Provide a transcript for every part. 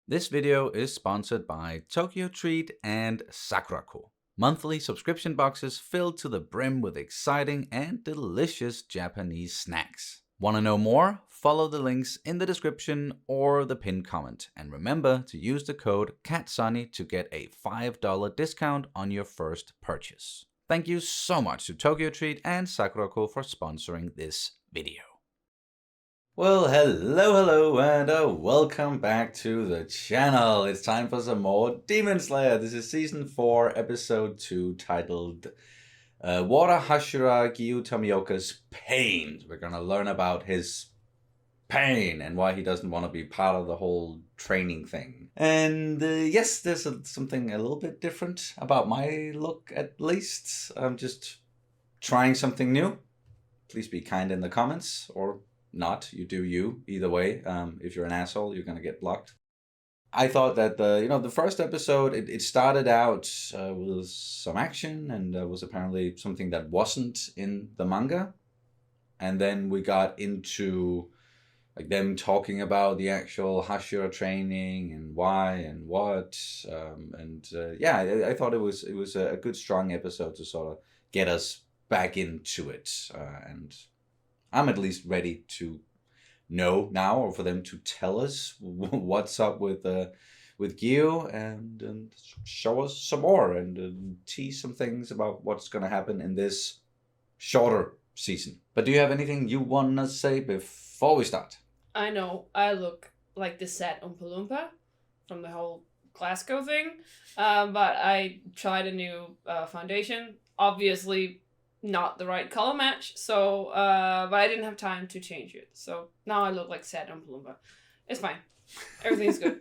This video is sponsored by Tokyo Treat and Sakurako, monthly subscription boxes filled to the brim with exciting and delicious Japanese snacks. Want to know more? Follow the links in the description or the pinned comment. And remember to use the code CATSUNNY to get a $5 discount on your first purchase. Thank you so much to Tokyo Treat and Sakurako for sponsoring this video. Well, hello, and welcome back to the channel. It's time for some more Demon Slayer. This is Season 4, Episode 2, titled Water Hashira Giyu Tomioka's Pain. We're going to learn about his pain and why he doesn't want to be part of the whole training thing. And yes, there's something a little bit different about my look, at least. I'm just trying something new. Please be kind in the comments, or not. You do you. Either way, if you're an asshole, you're going to get blocked. I thought that the first episode, it started out with some action, and was apparently something that wasn't in the manga. And then we got into like them talking about the actual Hashira training and why and what. I thought it was a good, strong episode to sort of get us back into it. And I'm at least ready to know now, or for them to tell us what's up with Giyu and show us some more and tease some things about what's going to happen in this shorter season. But do you have anything you want to say before we start? I know I look like the sad Oompa Loompa from the whole Glasgow thing, but I tried a new foundation. Obviously not the right color match, so but I didn't have time to change it. So now I look like sad Oompa Loompa. It's fine. Everything's good.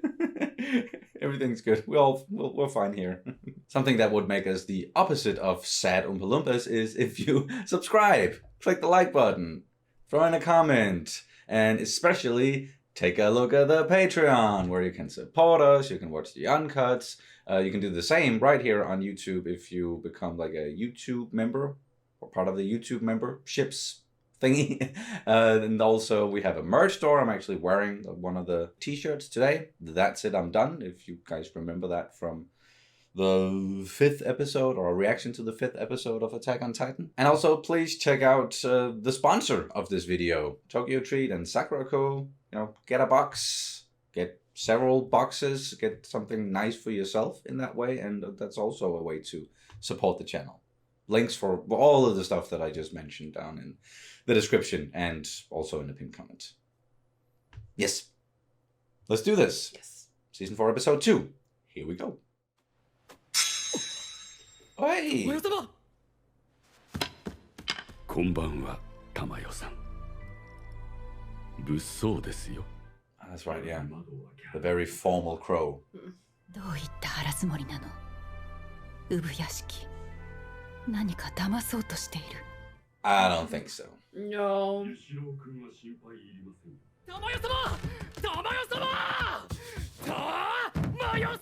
Everything's good. We're fine here. Something that would make us the opposite of sad Oompa Loompas is if you subscribe, click the like button, throw in a comment, and especially take a look at the Patreon, where you can support us, you can watch the uncuts. You can do the same right here on YouTube if you become like a YouTube member, or part of the YouTube memberships thingy. And also we have a merch store. I'm actually wearing one of the t-shirts today. That's it, I'm done. If you guys remember that from the 5th episode, or a reaction to the 5th episode of Attack on Titan. And also please check out the sponsor of this video, Tokyo Treat and Sakurako. Get a box, get several boxes, get something nice for yourself in that way, and that's also a way to support the channel. Links for all of the stuff that I just mentioned down in the description and also in the pinned comment. Yes. Let's do this. Yes. Season 4, Episode 2. Here we go. Hey! こんばんは、玉代さん。物騒ですよ。 That's right, yeah. The very formal crow. どういった腹積もりなの？産屋敷。何か騙そうとしている。I don't think so. No. 玉代様！玉代様！玉代様！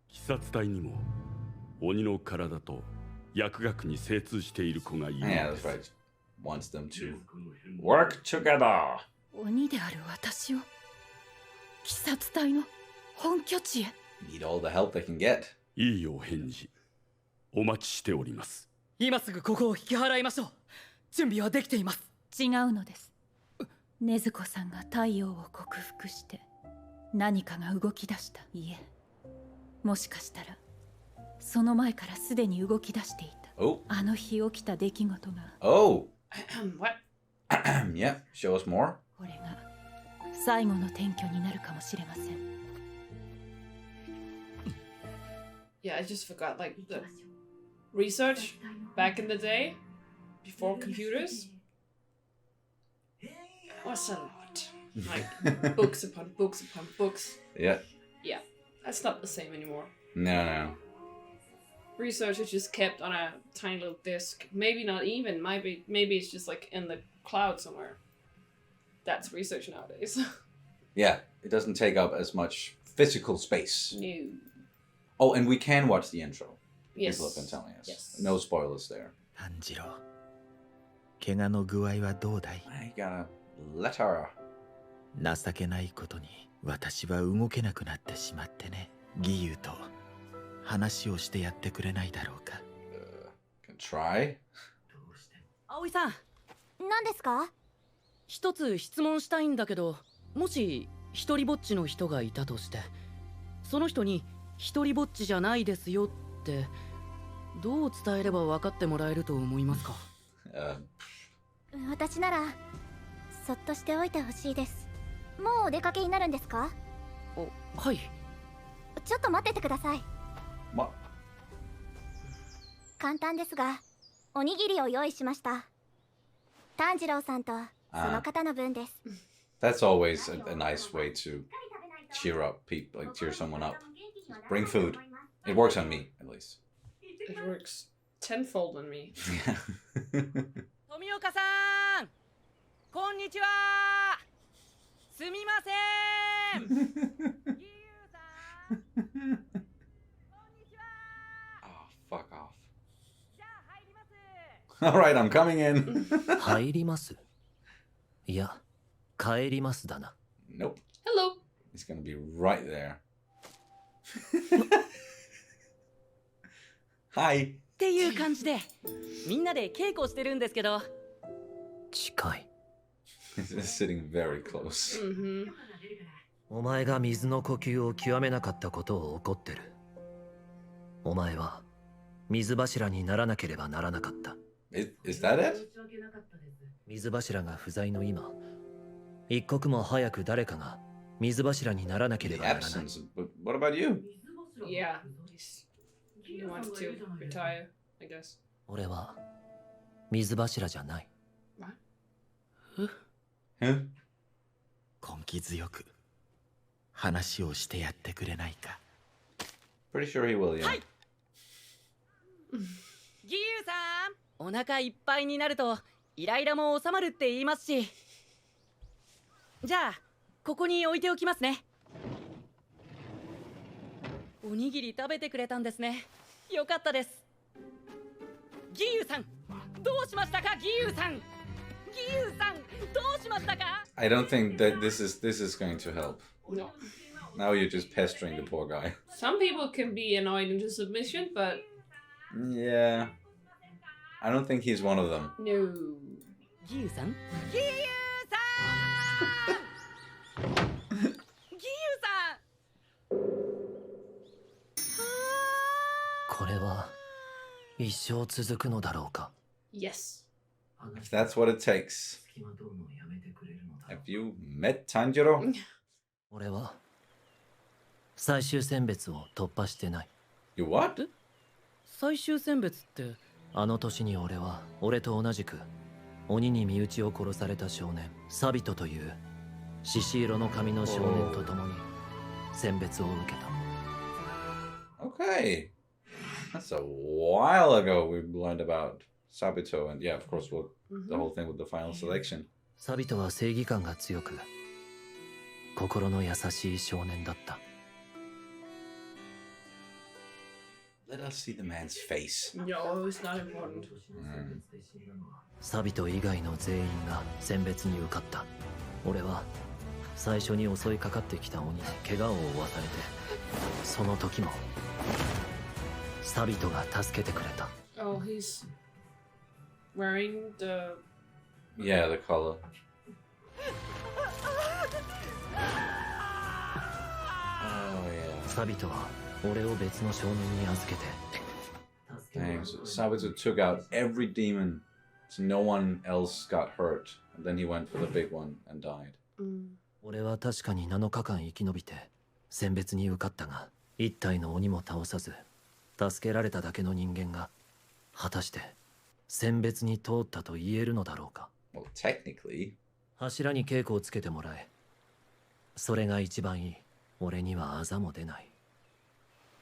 鬼殺隊にも鬼の体と薬学に精通している子がいる。Yeah, that's right. Wants them to work together. 鬼である私を鬼殺隊の本拠地へ。 Need all the help they can get. いいお返事。お待ちしております。今すぐここを引き払いましょう。準備はできています。違うのです。禰豆子さんが太陽を克服して何かが動き出した。いえ、もしかしたらその前からすでに動き出していた。Oh. あの日起きた出来事が。Oh. What? Yeah, show us more. これが最後の転居になるかもしれません。Yeah, I just forgot, like, the research back in the day, before computers, was a lot. Like, books upon books upon books. Yeah. Yeah, that's not the same anymore. No. Research is just kept on a tiny little disk. Maybe not even. Maybe it's just, like, in the cloud somewhere. That's research nowadays. Yeah, it doesn't take up as much physical space. No. Oh, and we can watch the intro. Yes. People have been telling us. Yes. No spoilers there. Tanjiro, 怪我の具合はどうだい? I got a letter. 情けないことに私は動けなくなってしまってね。義勇と話をしてやってくれないだろうか。Can try. 葵さん、何ですか？一つ質問したいんだけど、もし一人ぼっちの人がいたとして、その人に一人ぼっちじゃないですよってどう伝えれば分かってもらえると思いますか？私ならそっとしておいてほしいです。もうお出かけになるんですか？はい。ちょっと待っててください。What? 簡単ですが、おにぎりを用意しました。炭治郎さんとその方の分です。That's always a nice way to cheer up people, like cheer someone up. Bring food. It works on me, at least. It works tenfold on me. Yeah. 富岡さん、こんにちは。すみません。義勇さん、こんにちは。Oh, fuck off. じゃあ入ります。All right, I'm coming in. 入ります。いや、帰りますだな。Nope. Hello. He's gonna be right there. Hi. っていう感じで、みんなで稽古してるんですけど。近い。He's sitting very close. Mm-hmm. お前が水の呼吸を極めなかったことを怒ってる。お前は水柱にならなければならなかった。Is that it? 水柱が不在の今、一刻も早く誰かが水柱にならなけれ The ばならない。 absence. But what about you? Yeah. He wants to retire, I guess. 俺は水柱じゃない。 Huh? 根気強く話をしてやってくれないか。 Pretty sure he will, yeah. はい。義勇さん、お腹いっぱいになるとイライラも収まるって言いますし。じゃあここに置いておきますね。おにぎり食べてくれたんですね。よかったです。義勇さん、どうしましたか？義勇さん、義勇さん、どうしましたか？ I don't think that this is going to help. No. Now you're just pestering the poor guy. Some people can be annoyed into submission, but Yeah. I don't think he's one of them. no. 義勇さん、義勇さん、義勇さん。これは一生続くのだろうか。 Yes. If that's what it takes. Have you met Tanjiro? 俺は最終選別を突破してない。 You what? 最終選別って。あの年に俺は俺と同じく鬼に身内を殺された少年サビトという獅子色の髪の少年と共に選別を受けた。 Okay. That's a while ago we learned about Sabito and yeah, of course, the whole thing with the final selection. サビトは正義感が強く心の優しい少年だった。 Let us see the man's face. No, it's not important. サビト以外の全員が選別に受かった。俺は最初に襲いかかってきた鬼に怪我を負わされて、その時もサビトが助けてくれた。 Oh, he's wearing the. Yeah, the color. サビトは俺を別の少年に預けて。 Dang, so Sabito took out every demon, so no one else got hurt. And then he went for the big one and died. 俺は確かに7日間生き延びて選別に受かったが、一体の鬼も倒さず助けられただけの人間が果たして選別に通ったと言えるのだろうか。 Well, technically. 柱に稽古をつけてもらえ。それが一番いい。俺にはあざも出ない。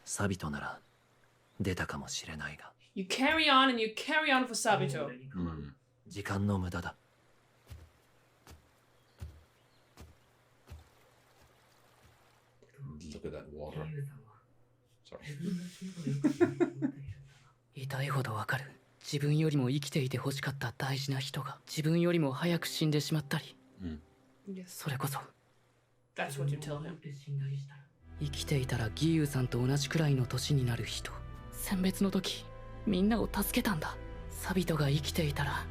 サビトなら出たかもしれないが。 You carry on and you carry on for Sabito. 時間の無駄だ。 Look at that water. Sorry. 痛いほどわかる。自分よりも生きていて欲しかった大事な人が自分よりも早く死んでしまったり、 Yes. それこそ That's what you tell him. 生きていたら義勇さんと同じくらいの年になる人。選別の時みんなを助けたんだ。サビトが生きていたら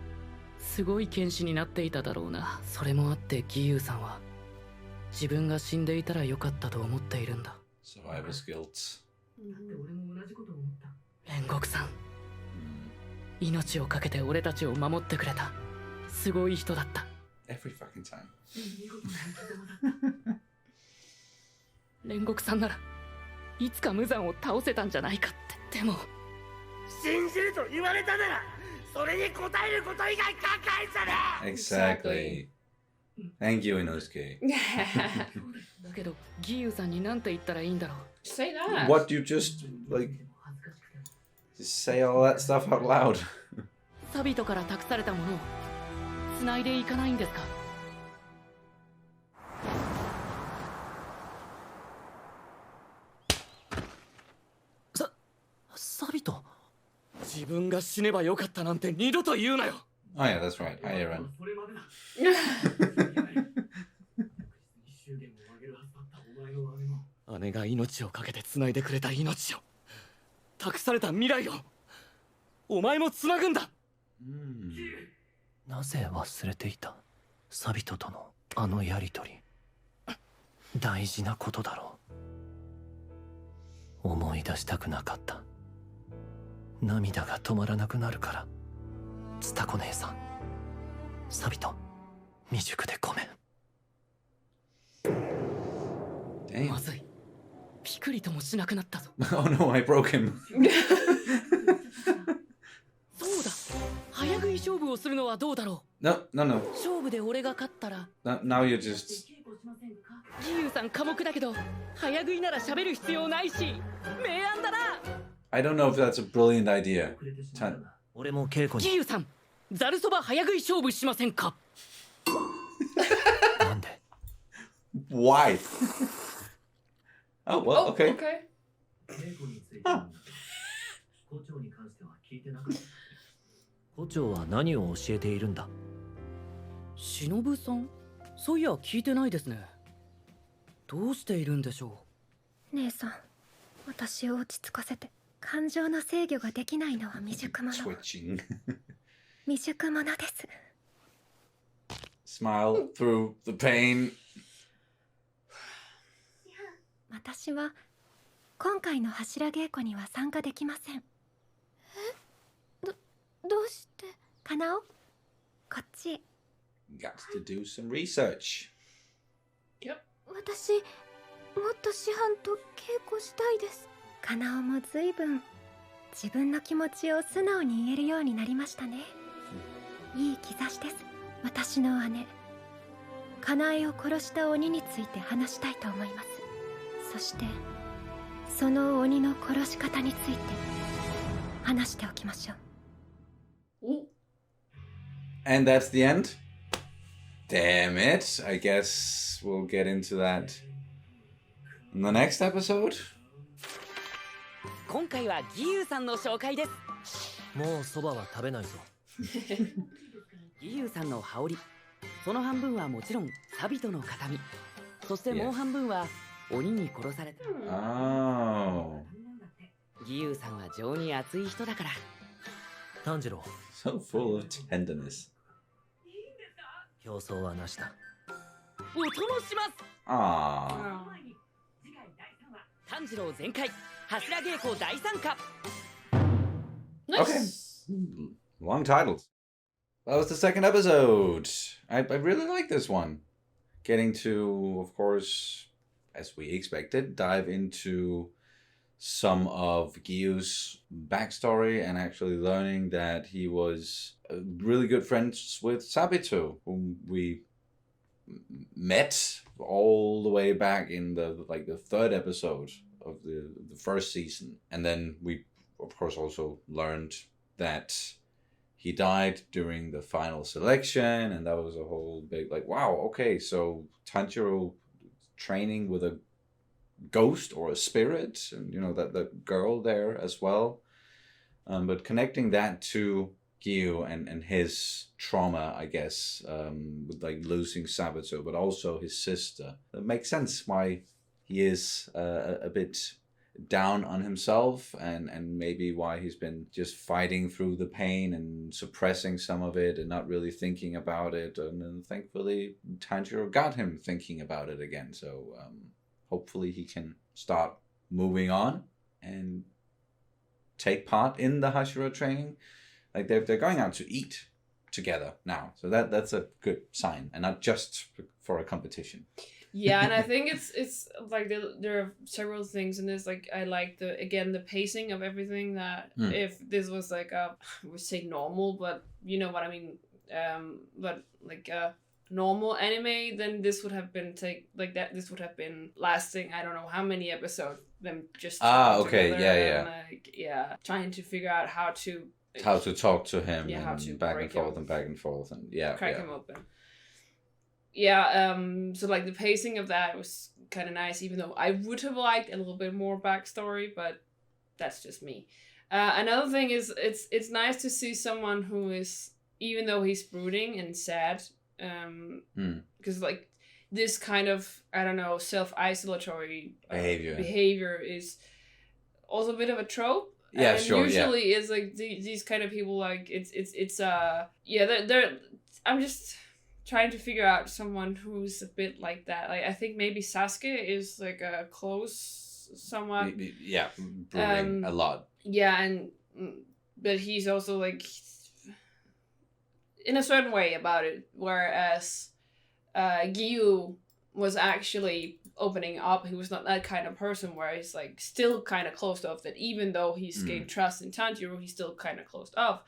すごい剣士になっていただろうな。それもあって義勇さんは自分が死んでいたらよかったと思っているんだ。 Survivor's guilt. 煉獄さん、命をかけて俺たちを守ってくれた。すごい人だった。 Every fucking time. 煉獄さんならいつか無惨を倒せたんじゃないかって。でも信じると言われたならそれに応えること以外考えじゃねえ。 Exactly. Thank you, Inosuke. だけど義勇さんに何て言ったらいいんだろう。 Say that. What, you just say all that stuff out loud? サビトから託されたものを繋いでいかないんですか。サビト。自分が死ねばよかったなんて二度と言うなよ。 Oh yeah, that's right. Hi, Aaron. 姉が命をかけて繋いでくれた命を、託された未来をお前も繋ぐんだ。なぜ忘れていた？サビトとのあのやりとり。大事なことだろう。思い出したくなかった。涙が止まらなくなるから。ツタコ姉さん、サビト未熟でごめん。Damn. まずい、ピクリともしなくなったぞ。 Oh no, I broke him. そうだ、早食い勝負をするのはどうだろう。 No. 勝負で俺が勝ったら Now you're just... 義勇さん寡黙だけど早食いなら喋る必要ないし、明暗だな。 I don't know if that's a brilliant idea. 俺も稽古に。義勇さん、ざるそば早食い勝負しませんか。なんで？ Why? Oh, well, Oh, okay. okay. 校長は何を教えているんだ？忍さん、そういや聞いてないですね。どうしているんでしょ姉さん、私を落ち着かせて。感情の制御ができないのは未熟者。 Twitching. 未熟者です。 Smile through the pain. 私は今回の柱稽古には参加できません。どうして？カナオ、こっち。 Got to do some research. 私、もっと師範と稽古したいです。カナオも随分自分の気持ちを素直に言えるようになりましたね。いい兆しです。私の姉、カナエを殺した鬼について話したいと思います。そしてその鬼の殺し方について話しておきましょう。 And that's the end? Damn it. I guess we'll get into that in the next episode. 今回は義勇さんの紹介です。もうそばは食べないぞ。義勇さんの羽織、その半分はもちろんサビトの形見、そしてもう半分は鬼に殺された。 Oh. 義勇さんは情に熱い人だから。炭治郎、 So full of tenderness. 競争はなしだ。お供します。 Ah. 炭治郎全開、柱稽古大参加。 Nice. Okay. Long titles. That was the second episode. I really like this one. Getting to, of course, as we expected, dive into some of Giyu's backstory and actually learning that he was really good friends with Sabito, whom we met all the way back in the third episode of the first season. And then we, of course, also learned that he died during the final selection, and that was a whole big, wow, okay, so Tanjiro training with a ghost or a spirit, and that the girl there as well. But connecting that to Giyu and his trauma, I guess, with like losing Sabato, but also his sister. It makes sense why he is a bit down on himself, and maybe why he's been just fighting through the pain and suppressing some of it and not really thinking about it. And then thankfully Tanjiro got him thinking about it again. So hopefully he can start moving on and take part in the Hashira training. Like they're going out to eat together now, so that's a good sign, and not just for a competition. Yeah, and I think it's like there are several things in this. Like I like the pacing of everything. That if this was like I would say normal, but you know what I mean. But like a normal anime, then this would have been this would have been lasting. I don't know how many episodes. Them just okay, yeah. And, like, trying to figure out how to talk to him, how to back and forth and crack him open. Yeah, so like the pacing of that was kind of nice, even though I would have liked a little bit more backstory, but that's just me. Another thing is it's nice to see someone who is, even though he's brooding and sad, because like this kind of, I don't know, self-isolatory behavior is also a bit of a trope. Yeah, and sure. Usually it's like these kind of people, like it's they're I'm just trying to figure out someone who's a bit like that. Like I think maybe Sasuke is like a close somewhat. Yeah, brooding a lot. Yeah, but he's also like in a certain way about it, whereas Giyu was actually opening up. He was not that kind of person where he's like still kind of closed off, that even though he's gained trust in Tanjiro, he's still kind of closed off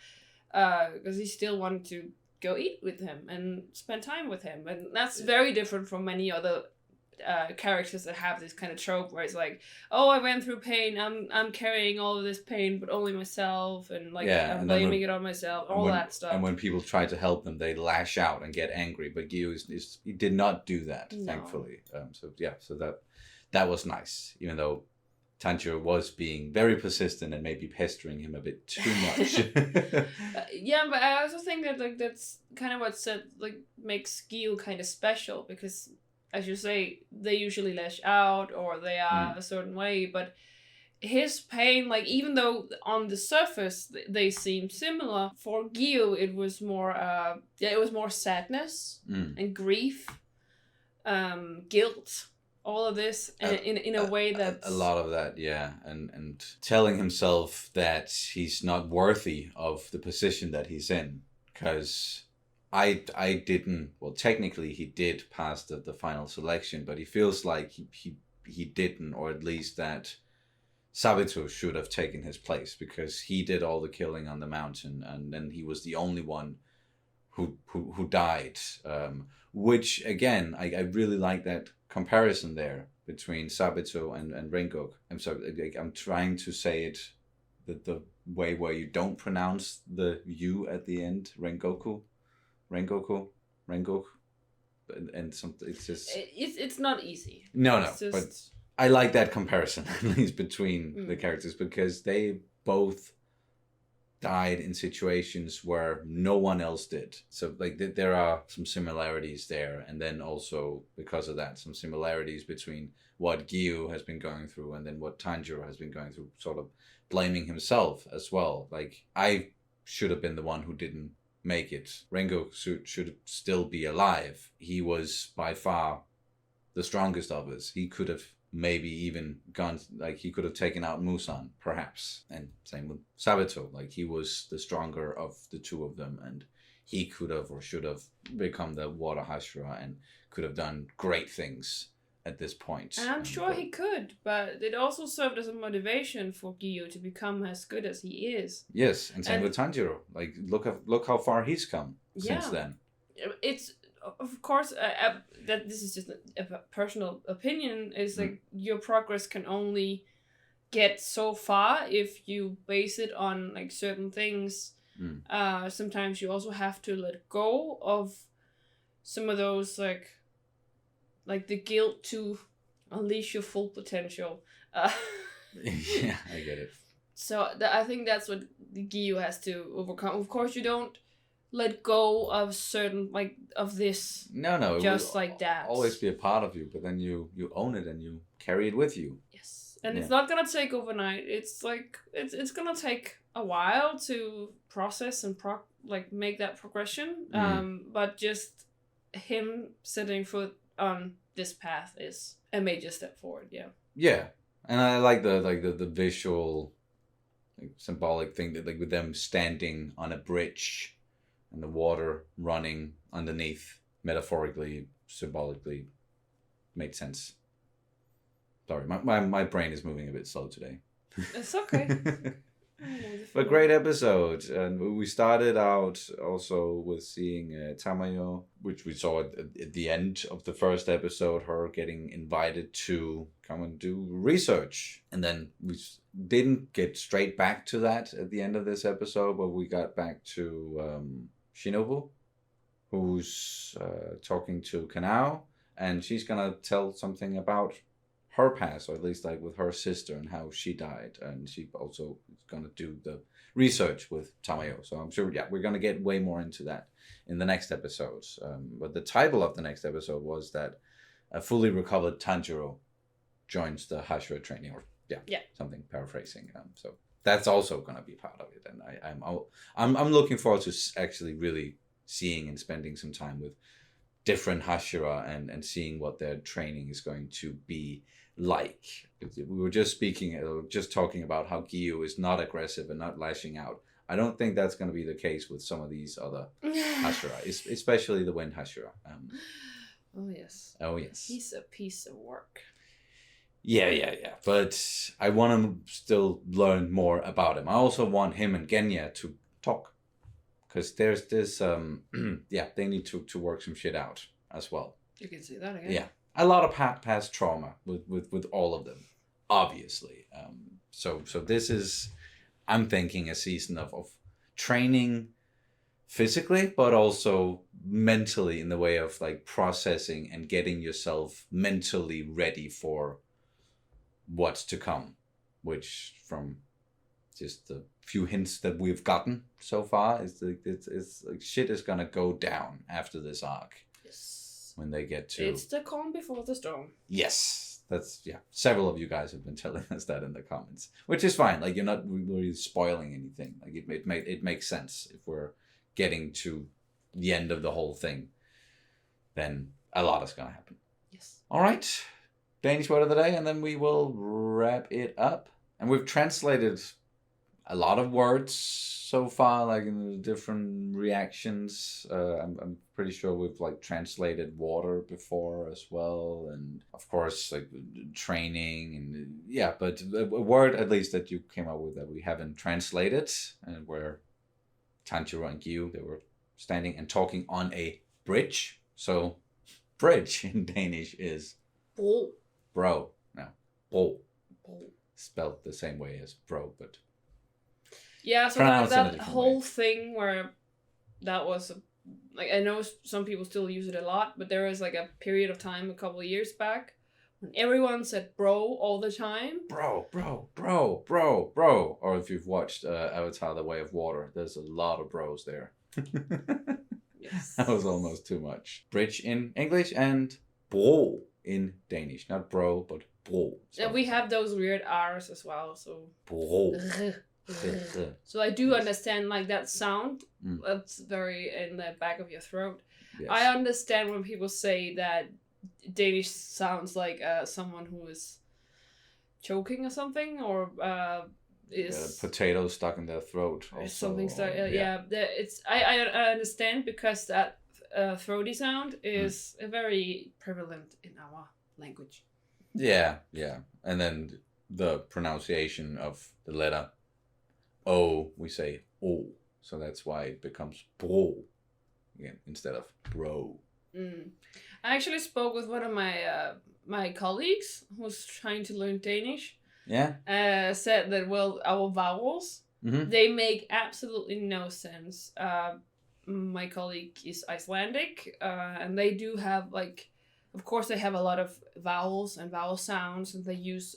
because he still wanted to go eat with him and spend time with him. And that's very different from many other characters that have this kind of trope where it's like, oh, I went through pain, I'm carrying all of this pain, but only myself, and like I'm blaming it on myself, that stuff. And when people try to help them, they lash out and get angry. But Giyu he did not do that, thankfully. So that was nice, even though Tanjiro was being very persistent and maybe pestering him a bit too much. Yeah, but I also think that like that's kind of what makes Giyu kind of special, because as you say, they usually lash out or they are a certain way, but his pain, like even though on the surface they seem similar, for Giyu it was more sadness and grief, guilt, all of this in a way that a lot of that, yeah, and telling himself that he's not worthy of the position that he's in, because I didn't, well, technically he did pass the final selection, but he feels like he didn't, or at least that Sabito should have taken his place, because he did all the killing on the mountain, and then he was the only one who died, which again I really like that comparison there between Sabito and Rengoku. I'm sorry, I'm trying to say it the way where you don't pronounce the U at the end. Rengoku, and something. It's just it's not easy. No, but I like that comparison, at least between the characters, because they both died in situations where no one else did. So like there are some similarities there, and then also because of that, some similarities between what Giyu has been going through and then what Tanjiro has been going through, sort of blaming himself as well. Like, I should have been the one who didn't make it. Rengoku should still be alive. He was by far the strongest of us. He could have maybe even gone, like, he could have taken out Musan, perhaps. And same with Sabito. Like, he was the stronger of the two of them, and he could have or should have become the Water Hashira and could have done great things at this point. And I'm sure he could, but it also served as a motivation for Giyu to become as good as he is. Yes, and same with Tanjiro. Like, look how far he's come since then. It's, of course, that this is just a personal opinion, is like your progress can only get so far if you base it on like certain things. Sometimes you also have to let go of some of those like the guilt to unleash your full potential. Yeah, I get it. I think that's what the Giyu has to overcome. Of course, you don't let go of certain, like, of this. No, it just will like that. always be a part of you, but then you own it and you carry it with you. Yes, and it's not gonna take overnight. It's like it's gonna take a while to process and make that progression. But just him setting foot on this path is a major step forward. Yeah, and I like the visual, like, symbolic thing that, like, with them standing on a bridge and the water running underneath, metaphorically, symbolically, made sense. Sorry, my brain is moving a bit slow today. It's okay. But great episode, and we started out also with seeing Tamayo, which we saw at the end of the first episode, her getting invited to come and do research, and then we didn't get straight back to that at the end of this episode, but we got back to Shinobu, who's talking to Kanao, and she's gonna tell something about her past, or at least like with her sister and how she died, and she also is going to do the research with Tamayo. So I'm sure, we're going to get way more into that in the next episodes. But the title of the next episode was that a fully recovered Tanjiro joins the Hashira training, or something, paraphrasing. So that's also going to be part of it, and I'm looking forward to actually really seeing and spending some time with different Hashira and seeing what their training is going to be like. We were just talking about how Giyu is not aggressive and not lashing out. I don't think that's going to be the case with some of these other Hashira, especially the Wind Hashira. Oh yes. He's a piece of work. Yeah. But I want to still learn more about him. I also want him and Genya to talk, because there's this they need to work some shit out as well. You can see that again. Yeah, a lot of past trauma with all of them, obviously. So this is, I'm thinking, a season of training physically, but also mentally, in the way of like processing and getting yourself mentally ready for what's to come, which from just the few hints that we've gotten so far is like shit is gonna go down after this arc. Yes. When they get to, it's the calm before the storm. Yes, that's several of you guys have been telling us that in the comments, which is fine. Like, you're not really spoiling anything. Like, it makes sense. If we're getting to the end of the whole thing, then a lot is gonna happen. Yes. All right, Danish word of the day, and then we will wrap it up. And we've translated a lot of words so far, like in the different reactions. I'm pretty sure we've like translated water before as well, and of course like training, and but a word at least that you came up with that we haven't translated, and where Tanjiro and Giyu, they were standing and talking on a bridge. So bridge in Danish is bro. No, bro. Spelled the same way as bro, but so that whole thing where that was like, I know some people still use it a lot, but there was like a period of time a couple of years back when everyone said bro all the time. Bro. Or if you've watched Avatar: The Way of Water, there's a lot of bros there. Yes. That was almost too much. Bridge in English and bro in Danish. Not bro, but bro. And we have those weird R's as well, so bro. So I do understand like that sound. That's very in the back of your throat. Yes. I understand when people say that Danish sounds like someone who is choking or something, or is potato stuck in their throat. Or something stuck. It's I understand, because that throaty sound is very prevalent in our language. Yeah, and then the pronunciation of the letter O, we say O, so that's why it becomes bro again instead of bro. I actually spoke with one of my colleagues who's trying to learn Danish. Yeah. Said that, well, our vowels, they make absolutely no sense. My colleague is Icelandic, and they do have like of course they have a lot of vowels and vowel sounds, and they use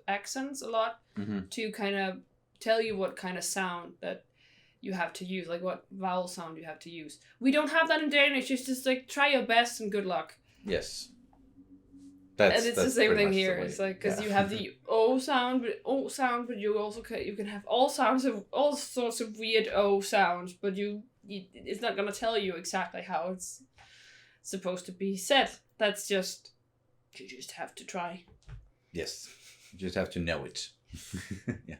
accents a lot to kind of tell you what kind of sound that you have to use, like what vowel sound you have to use. We don't have that in Danish. It's just like try your best and good luck. Yes. And it's the same thing here. It's like because you have the O sound, but you also you can have all sorts of weird O sounds, but it's not gonna tell you exactly how it's supposed to be said. That's just you just have to try. Yes, you just have to know it. Yeah,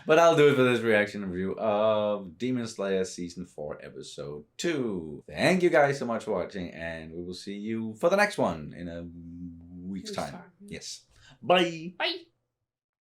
but I'll do it for this reaction review of Demon Slayer Season 4 Episode 2. Thank you guys so much for watching, and we will see you for the next one in a week's time. Yes. Bye. Bye.